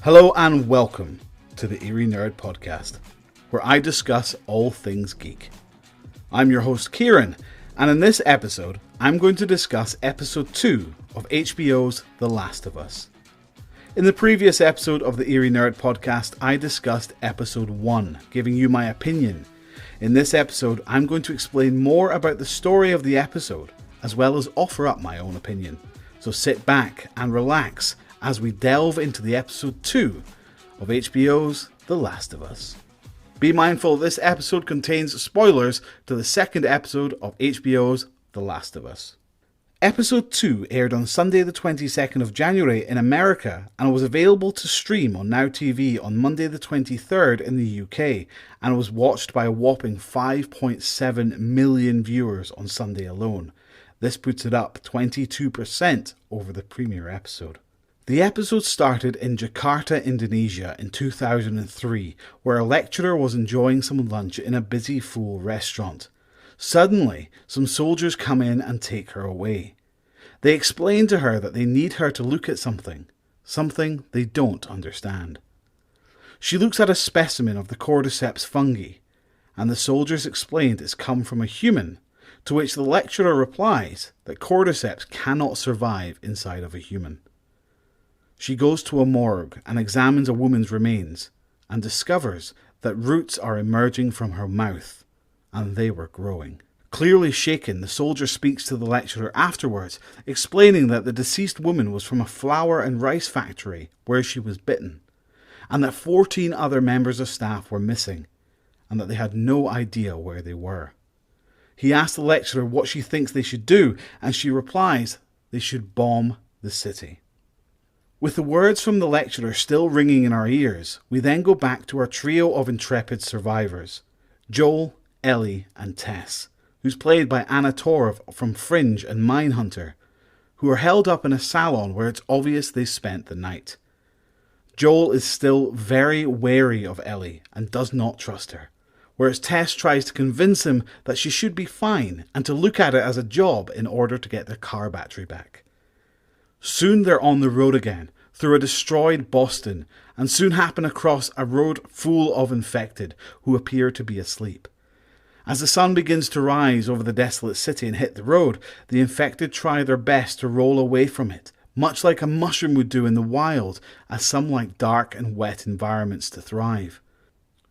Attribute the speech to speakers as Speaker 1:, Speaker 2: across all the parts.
Speaker 1: Hello and welcome to the Eerie Nerd Podcast, where I discuss all things geek. I'm your host Kieran, and in this episode, I'm going to discuss episode 2 of HBO's The Last of Us. In the previous episode of the Eerie Nerd Podcast, I discussed episode 1, giving you my opinion. In this episode, I'm going to explain more about the story of the episode, as well as offer up my own opinion. So sit back and relax as we delve into the episode 2 of HBO's The Last of Us. Be mindful this episode contains spoilers to the second episode of HBO's The Last of Us. Episode 2 aired on Sunday the 22nd of January in America and was available to stream on Now TV on Monday the 23rd in the UK and was watched by a whopping 5.7 million viewers on Sunday alone. This puts it up 22% over the premiere episode. The episode started in Jakarta, Indonesia in 2003, where a lecturer was enjoying some lunch in a busy, full restaurant. Suddenly, some soldiers come in and take her away. They explain to her that they need her to look at something they don't understand. She looks at a specimen of the cordyceps fungi, and the soldiers explained it's come from a human, to which the lecturer replies that cordyceps cannot survive inside of a human. She goes to a morgue and examines a woman's remains and discovers that roots are emerging from her mouth, and they were growing. Clearly shaken, the soldier speaks to the lecturer afterwards, explaining that the deceased woman was from a flour and rice factory where she was bitten, and that 14 other members of staff were missing, and that they had no idea where they were. He asks the lecturer what she thinks they should do, and she replies they should bomb the city. With the words from the lecturer still ringing in our ears, we then go back to our trio of intrepid survivors, Joel, Ellie and Tess, who's played by Anna Torv from Fringe and Mindhunter, who are held up in a salon where it's obvious they spent the night. Joel is still very wary of Ellie and does not trust her, whereas Tess tries to convince him that she should be fine and to look at it as a job in order to get their car battery back. Soon they're on the road again, through a destroyed Boston, and soon happen across a road full of infected who appear to be asleep. As the sun begins to rise over the desolate city and hit the road, the infected try their best to roll away from it, much like a mushroom would do in the wild, as some like dark and wet environments to thrive.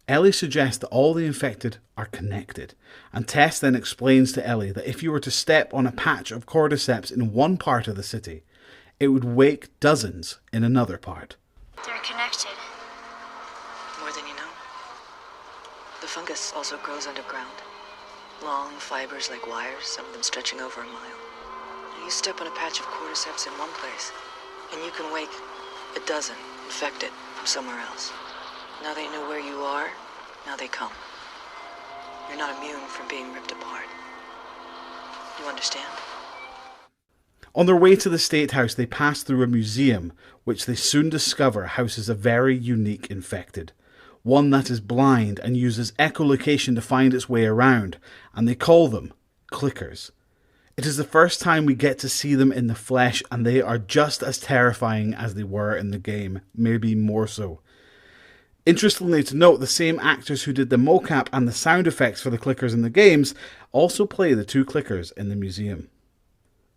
Speaker 1: Ellie suggests that all the infected are connected, and Tess then explains to Ellie that if you were to step on a patch of cordyceps in one part of the city, it would wake dozens in another part.
Speaker 2: They're connected.
Speaker 3: More than you know. The fungus also grows underground. Long fibers like wires, some of them stretching over a mile. You step on a patch of cordyceps in one place, and you can wake a dozen infected from somewhere else. Now they know where you are, now they come. You're not immune from being ripped apart. You understand?
Speaker 1: On their way to the State House, they pass through a museum, which they soon discover houses a very unique infected. One that is blind and uses echolocation to find its way around, and they call them clickers. It is the first time we get to see them in the flesh, and they are just as terrifying as they were in the game, maybe more so. Interestingly to note, the same actors who did the mocap and the sound effects for the clickers in the games also play the two clickers in the museum.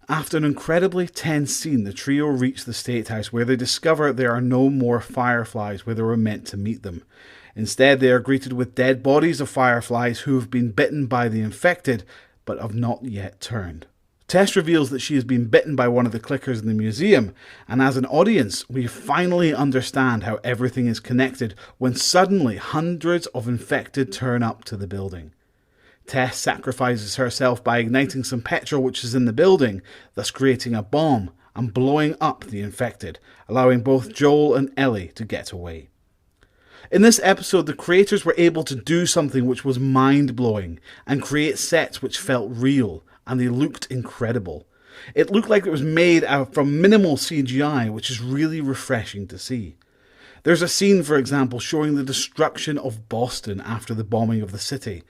Speaker 1: After an incredibly tense scene, the trio reach the State House where they discover there are no more fireflies where they were meant to meet them. Instead, they are greeted with dead bodies of fireflies who have been bitten by the infected, but have not yet turned. Tess reveals that she has been bitten by one of the clickers in the museum, and as an audience, we finally understand how everything is connected when suddenly hundreds of infected turn up to the building. Tess sacrifices herself by igniting some petrol which is in the building, thus creating a bomb and blowing up the infected, allowing both Joel and Ellie to get away. In this episode, the creators were able to do something which was mind-blowing and create sets which felt real, and they looked incredible. It looked like it was made from minimal CGI, which is really refreshing to see. There's a scene, for example, showing the destruction of Boston after the bombing of the city.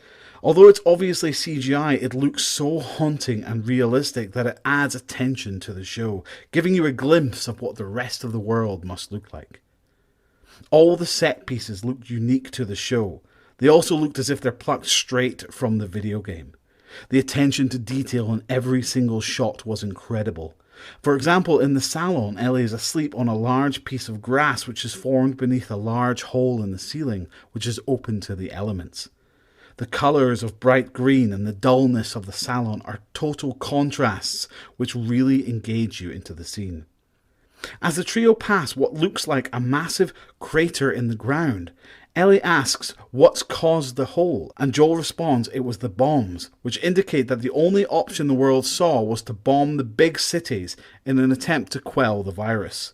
Speaker 1: Although it's obviously CGI, it looks so haunting and realistic that it adds attention to the show, giving you a glimpse of what the rest of the world must look like. All the set pieces looked unique to the show. They also looked as if they're plucked straight from the video game. The attention to detail in every single shot was incredible. For example, in the salon, Ellie is asleep on a large piece of grass which is formed beneath a large hole in the ceiling, which is open to the elements. The colours of bright green and the dullness of the salon are total contrasts which really engage you into the scene. As the trio pass what looks like a massive crater in the ground, Ellie asks what's caused the hole, and Joel responds it was the bombs, which indicate that the only option the world saw was to bomb the big cities in an attempt to quell the virus.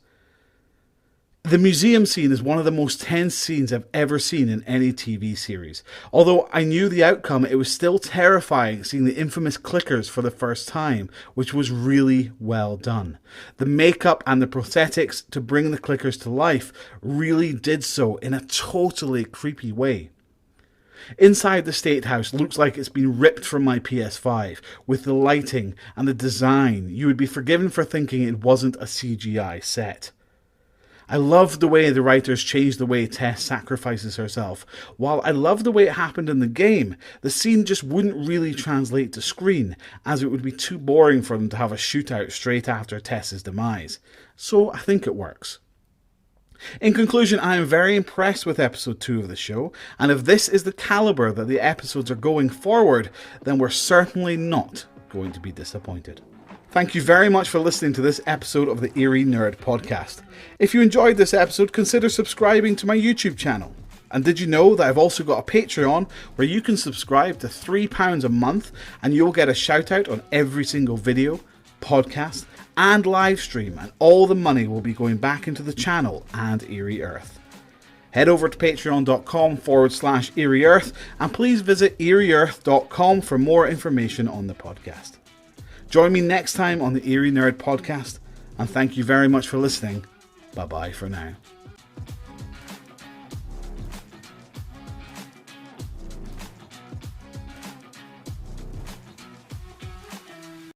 Speaker 1: The museum scene is one of the most tense scenes I've ever seen in any TV series. Although I knew the outcome, it was still terrifying seeing the infamous clickers for the first time, which was really well done. The makeup and the prosthetics to bring the clickers to life really did so in a totally creepy way. Inside the State House looks like it's been ripped from my PS5. With the lighting and the design, you would be forgiven for thinking it wasn't a CGI set. I love the way the writers changed the way Tess sacrifices herself. While I love the way it happened in the game, the scene just wouldn't really translate to screen, as it would be too boring for them to have a shootout straight after Tess's demise. So I think it works. In conclusion, I am very impressed with episode 2 of the show, and if this is the calibre that the episodes are going forward, then we're certainly not going to be disappointed. Thank you very much for listening to this episode of the Eerie Nerd Podcast. If you enjoyed this episode, consider subscribing to my YouTube channel. And did you know that I've also got a Patreon where you can subscribe to £3 a month and you'll get a shout out on every single video, podcast and live stream, and all the money will be going back into the channel and Eerie Earth. Head over to patreon.com/Eerie Earth and please visit eerieearth.com for more information on the podcast. Join me next time on the Eerie Nerd Podcast, and thank you very much for listening. Bye-bye for now.